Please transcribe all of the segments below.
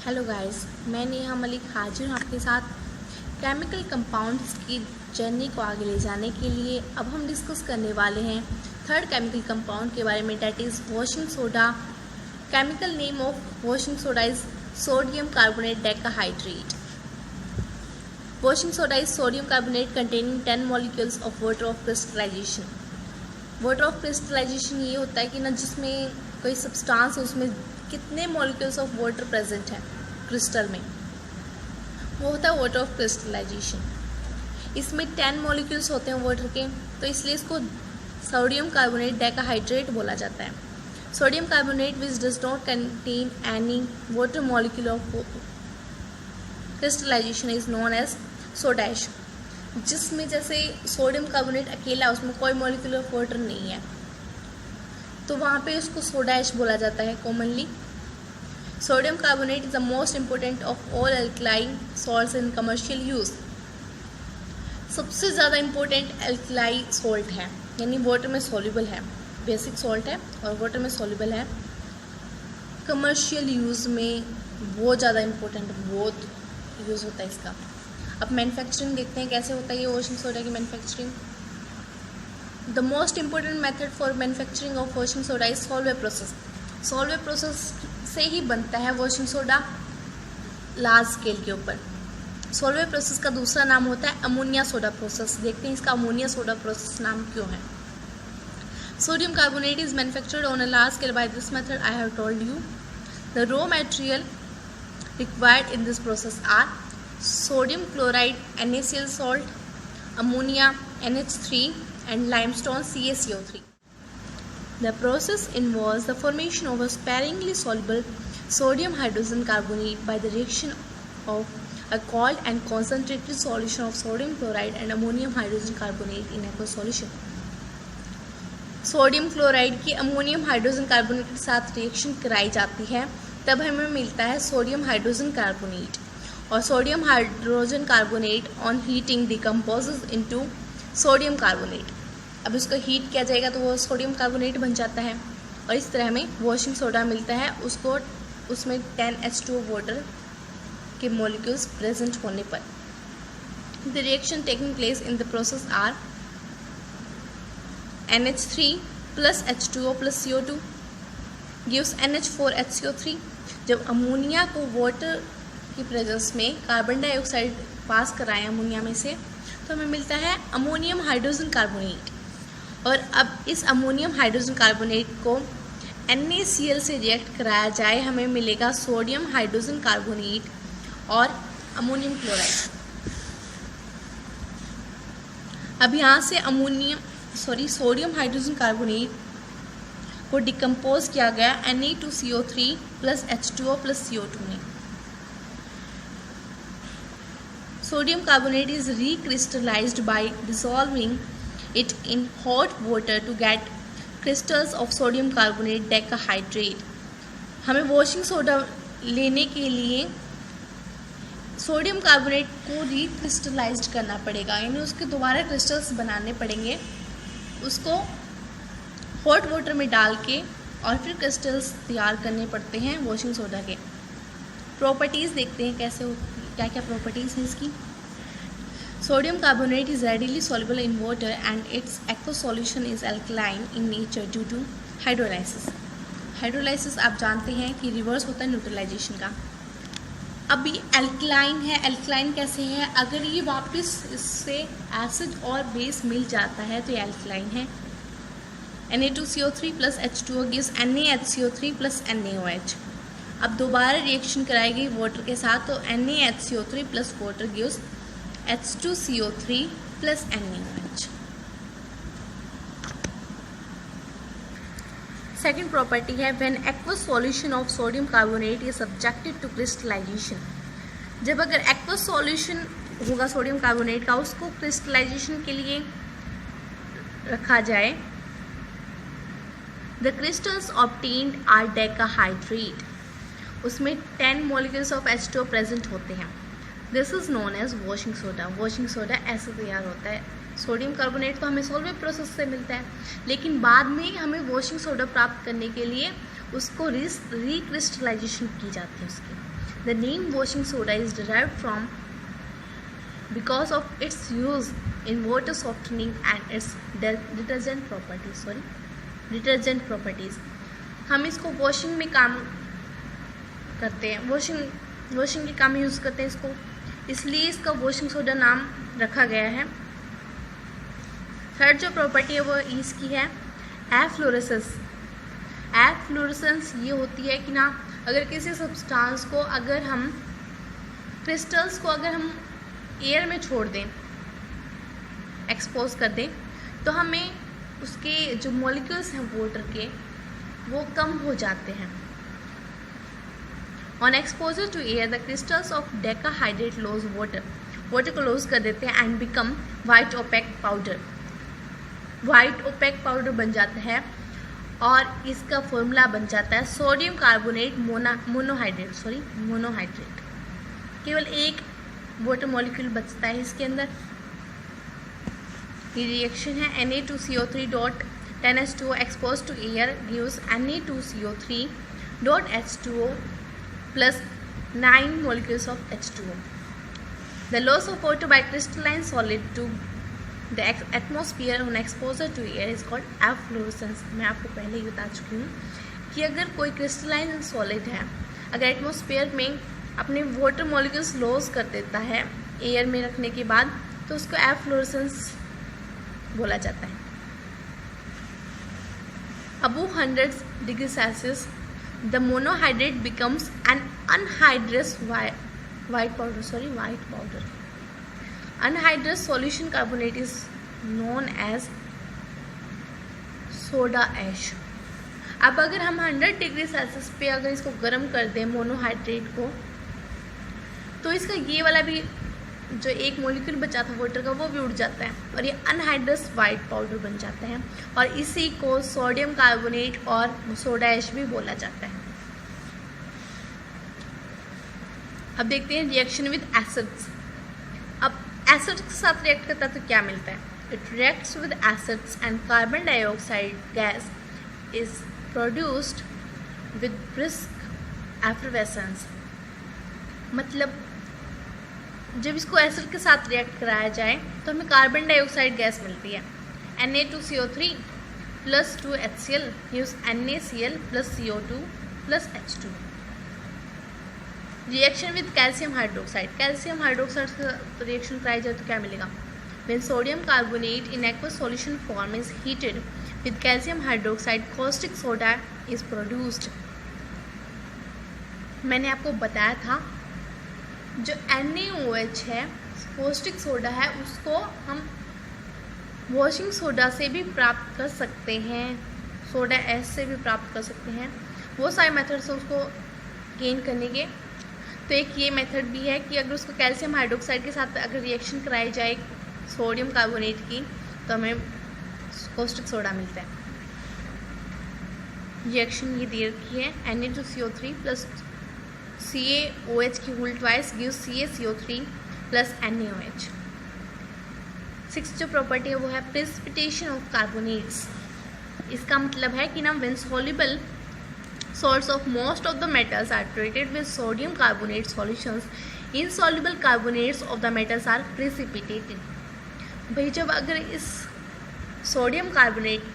Hello guys, मैं नेहा मलिक हाजिर हूँ आपके साथ केमिकल कंपाउंड्स की जर्नी को आगे ले जाने के लिए। अब हम डिस्कस करने वाले हैं थर्ड केमिकल कंपाउंड के बारे में, that is washing soda. Chemical name of washing soda is sodium carbonate decahydrate. Washing soda is sodium carbonate containing 10 molecules of water of crystallization. Water of crystallization ये होता है कि ना जिसमें कोई सब्सटेंस है उसमें कितने मॉलिक्यूल्स ऑफ वाटर प्रेजेंट है क्रिस्टल में, वो होता है वाटर ऑफ क्रिस्टलाइजेशन। इसमें 10 मॉलिक्यूल्स होते हैं वाटर के, तो इसलिए इसको सोडियम कार्बोनेट डेकाहाइड्रेट बोला जाता है। Sodium carbonate which does not contain any water molecule of crystallization is known as soda ash. जिसमें जैसे सोडियम कार्बोनेट अकेला, उसमें कोई मॉलिक्यूल ऑफ वाटर नहीं है, तो वहाँ पे उसको सोडैश बोला जाता है commonly. Sodium carbonate is the most important of all alkaline salts in commercial use. सबसे ज़्यादा इम्पोर्टेंट एल्कलाई सॉल्ट है, यानी वाटर में सॉल्युबल है, बेसिक सॉल्ट है और वाटर में सॉल्युबल है। कमर्शियल यूज़ में बहुत ज़्यादा इम्पोर्टेंट, बहुत यूज़ होता है इसका। अब मैन्युफैक्चरिंग देखते हैं कैसे होता है ये वॉशिंग सोडा की manufacturing. The most important method for manufacturing of washing soda is Solvay process. Solvay process से ही बनता है वॉशिंग सोडा लार्ज स्केल के ऊपर। सॉल्वे प्रोसेस का दूसरा नाम होता है अमोनिया सोडा प्रोसेस। देखते हैं इसका अमोनिया सोडा प्रोसेस नाम क्यों है। Sodium carbonate is manufactured on a large scale by this method I have told you. The raw material required in this process are sodium chloride NaCl salt, ammonia NH3 and limestone CaCO3. The process involves the formation of a sparingly soluble sodium hydrogen carbonate by the reaction of a cold and concentrated solution of sodium chloride and ammonium hydrogen carbonate in aqueous solution. Sodium chloride की ammonium hydrogen carbonate के साथ reaction कराई जाती है, तब हमें मिलता है सोडियम हाइड्रोजन कार्बोनेट। और sodium hydrogen carbonate on heating decomposes into sodium carbonate. अब इसको हीट किया जाएगा तो वो सोडियम कार्बोनेट बन जाता है और इस तरह हमें वॉशिंग सोडा मिलता है। उसको उसमें 10H2 वाटर के मॉलिक्यूल्स प्रेजेंट होने पर। The reaction taking place in the process are NH3 plus H2O plus CO2 gives NH4HCO3। जब अमोनिया को वाटर की प्रेजेंस में कार्बन डाइऑक्साइड पास कराएं अमोनिया में से, तो हमें मिलता है अमोनियम हाइड्रोजन कार्बोनेट। और अब इस अमोनियम हाइड्रोजन कार्बोनेट को NaCl से रिएक्ट कराया जाए, हमें मिलेगा सोडियम हाइड्रोजन कार्बोनेट और अमोनियम क्लोराइड। अब यहाँ से सोडियम हाइड्रोजन कार्बोनेट को डिकम्पोज किया गया Na2CO3 plus H2O plus CO2 में। Sodium carbonate is recrystallized by dissolving it in hot water to get crystals of sodium carbonate decahydrate. हमें washing soda लेने के लिए सोडियम कार्बोनेट को रिक्रिस्टलाइज्ड करना पड़ेगा, यानी उसके दोबारा क्रिस्टल्स बनाने पड़ेंगे। उसको हॉट वाटर में डाल के और फिर क्रिस्टल्स तैयार करने पड़ते हैं वॉशिंग सोडा के। प्रॉपर्टीज़ देखते हैं कैसे क्या क्या प्रॉपर्टीज़ हैं इसकी। Sodium carbonate is readily soluble in water and its aqueous solution is alkaline in nature due to hydrolysis. Hydrolysis आप जानते हैं कि रिवर्स होता है न्यूट्रलाइजेशन का। अब ये अल्कलाइन है। अल्कलाइन कैसे है? अगर ये वापस इससे एसिड और बेस मिल जाता है तो ये अल्कलाइन है। Na2CO3 plus H2O gives NaHCO3 plus NaOH। अब दोबारा रिएक्शन कराएगी वाटर के साथ, तो NaHCO3 plus water gives H2CO3 plus NaOH। Second property है when aqueous solution of sodium carbonate is subjected to crystallization. जब अगर एक्वस सॉल्यूशन होगा सोडियम कार्बोनेट का, उसको क्रिस्टलाइजेशन के लिए रखा जाए, the crystals obtained are decahydrate. उसमें 10 मॉलिक्यूल्स ऑफ H2O प्रेजेंट होते हैं। This is known as washing soda. Washing soda ऐसे तैयार होता है। सोडियम कार्बोनेट तो हमें सॉल्वे प्रोसेस से मिलता है, लेकिन बाद में हमें वॉशिंग सोडा प्राप्त करने के लिए उसको रिक्रिस्टलाइजेशन की जाती है उसकी। The name washing soda is derived from because of its use in water softening and its detergent properties. हम इसको वॉशिंग में काम करते हैं, वॉशिंग के काम में यूज़ करते हैं इसको, इसलिए इसका वॉशिंग सोडा नाम रखा गया है। थर्ड जो प्रॉपर्टी है वो इसकी है एफ्लोरेसेंस। एफ्लोरेसेंस ये होती है कि ना, अगर किसी सब्सटेंस को अगर हम क्रिस्टल्स को अगर हम एयर में छोड़ दें, एक्सपोज कर दें, तो हमें उसके जो मॉलिक्यूल्स हैं वाटर के वो कम हो जाते हैं। On exposure to air the crystals of decahydrate loss water को लॉस कर देते हैं and become white opaque powder बन जाता है और इसका फॉर्मूला बन जाता है सोडियम कार्बोनेट मोनोहाइड्रेट। केवल एक वाटर मॉलिक्यूल बचता है इसके अंदर। ये रिएक्शन है Na2CO3 dot 10H2O expose to air gives Na2CO3 dot H2O plus 9 molecules of H2O. The loss of water by crystalline solid to the atmosphere on exposure to air is called efflorescence. मैं आपको पहले ही बता चुकी हूँ कि अगर कोई crystalline solid है, अगर एटमॉस्फेयर में अपने वाटर मॉलिक्यूल्स लॉस कर देता है एयर में रखने के बाद, तो उसको एफ्लोरेसेंस बोला जाता है। Above 100 degrees Celsius the monohydrate becomes an anhydrous white powder. Anhydrous solution carbonate is known as soda ash. अब अगर हम 100 डिग्री सेल्सियस पे अगर इसको गर्म कर दें मोनोहाइड्रेट को, तो इसका ये वाला भी जो एक मॉलिक्यूल बचा था वाटर का वो भी उड़ जाता है और ये अनहाइड्रस वाइट पाउडर बन जाता है और इसी को सोडियम कार्बोनेट और सोडा ऐश भी बोला जाता है। अब देखते हैं रिएक्शन विद एसिड्स। अब एसिड्स के साथ रिएक्ट करता है तो क्या मिलता है? It reacts with acids and carbon dioxide gas is produced with brisk effervescence. मतलब जब इसको एसिड के साथ रिएक्ट कराया जाए तो हमें कार्बन डाइऑक्साइड गैस मिलती है। Na2CO3 plus 2HCl gives NaCl plus CO2 plus H2। Reaction with calcium hydroxide से रिएक्शन कराई जाए तो क्या मिलेगा? When sodium carbonate in aqueous solution form is heated with calcium hydroxide caustic soda is produced. मैंने आपको बताया था जो NaOH है, कॉस्टिक सोडा है, उसको हम वॉशिंग सोडा से भी प्राप्त कर सकते हैं, सोडा ऐश से भी प्राप्त कर सकते हैं। वो सारे मेथड्स हैं उसको गेन करने के। तो एक ये मेथड भी है कि अगर उसको कैल्शियम हाइड्रोक्साइड के साथ अगर रिएक्शन कराई जाए सोडियम कार्बोनेट की तो हमें कॉस्टिक सोडा मिलता है। रिएक्शन ये दे रखी है Na2CO3 प्लस CaOH की whole twice gives CaCO3 plus NaOH। 6 जो प्रॉपर्टी है वो है प्रेसिपिटेशन ऑफ कार्बोनेट्स। इसका मतलब है कि ना when soluble salts of most of the metals are treated with sodium carbonate solutions, insoluble carbonates of the metals are precipitated। भाई जब अगर इस सोडियम कार्बोनेट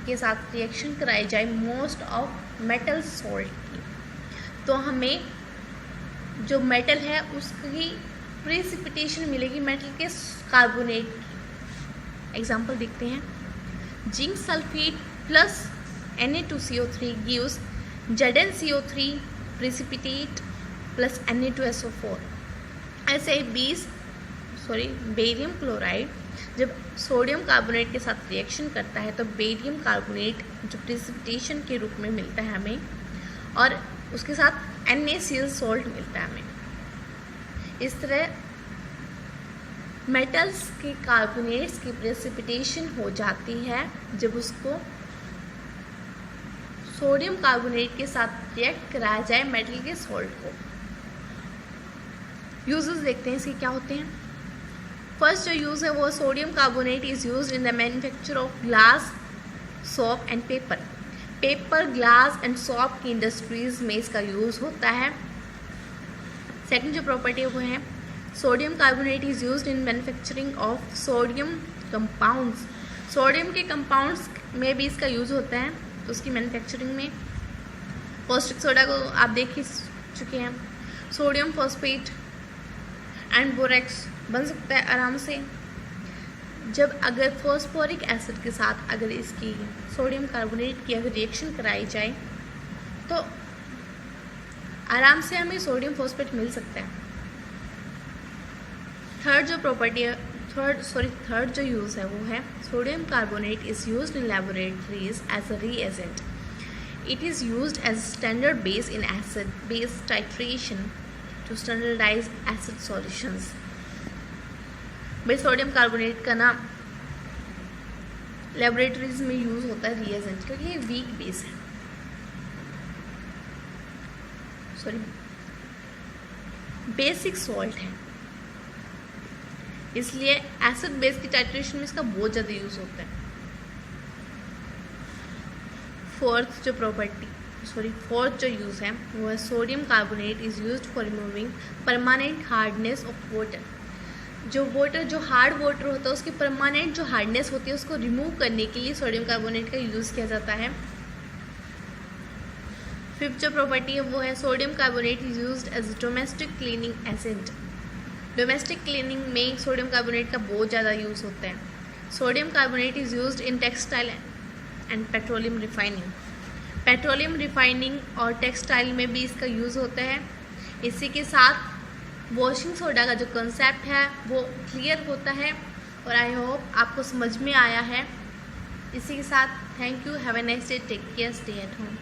के साथ रिएक्शन कराई जाए मोस्ट ऑफ मेटल सॉल्ट की, तो हमें जो मेटल है उसकी प्रेसिपिटेशन मिलेगी मेटल के कार्बोनेट की। एग्जाम्पल देखते हैं। Zinc sulphate plus Na2CO3 gives ZnCO3 precipitate plus Na2SO4। ऐसे बेरियम क्लोराइड जब सोडियम कार्बोनेट के साथ रिएक्शन करता है तो बेरियम कार्बोनेट जो प्रेसिपिटेशन के रूप में मिलता है हमें, और उसके साथ NaCl सॉल्ट मिलता है हमें। इस तरह मेटल्स के कार्बोनेट्स की प्रेसिपिटेशन हो जाती है जब उसको सोडियम कार्बोनेट के साथ रिएक्ट कराया जाए मेटल के सॉल्ट को। यूजेस देखते हैं इसके क्या होते हैं। फर्स्ट जो यूज़ है वो sodium carbonate is used in the manufacture of glass, soap and paper, glass and soap की इंडस्ट्रीज़ में इसका यूज़ होता है। सेकंड जो प्रॉपर्टी है वो है sodium carbonate is used in manufacturing of sodium compounds. Sodium के कंपाउंड्स में भी इसका यूज़ होता है, तो उसकी मैन्युफैक्चरिंग में। कॉस्टिक सोडा को आप देख ही चुके हैं। सोडियम फॉस्फेट एंड बोरेक्स बन सकता है आराम से। जब अगर फॉस्फोरिक एसिड के साथ अगर इसकी सोडियम कार्बोनेट की अगर रिएक्शन कराई जाए तो आराम से हमें सोडियम फॉस्फेट मिल सकता है। थर्ड जो यूज़ है वो है sodium carbonate is used in laboratories as a reagent. It is used as standard base in acid base titration to standardize acid solutions. भाई सोडियम कार्बोनेट का ना लैबोरेटरीज में यूज़ होता है रीएजेंट, क्योंकि ये वीक बेस है, बेसिक सॉल्ट है, इसलिए एसिड बेस की टाइट्रेशन में इसका बहुत ज़्यादा यूज़ होता है। फोर्थ जो यूज़ है वो है sodium carbonate is used for removing permanent hardness of water. जो हार्ड वाटर होता है उसकी परमानेंट जो हार्डनेस होती है उसको रिमूव करने के लिए सोडियम कार्बोनेट का यूज़ किया जाता है। फिफ्थ जो प्रॉपर्टी है वो है sodium carbonate is used as domestic cleaning agent. Domestic cleaning में सोडियम कार्बोनेट का बहुत ज़्यादा यूज़ होता है। Sodium carbonate is used in textile and petroleum refining. Petroleum refining और टेक्सटाइल में भी इसका यूज़ होता है। इसी के साथ वॉशिंग सोडा का जो कंसेप्ट है वो क्लियर होता है और आई होप आपको समझ में आया है। इसी के साथ thank you, have a nice day, take care, stay at home.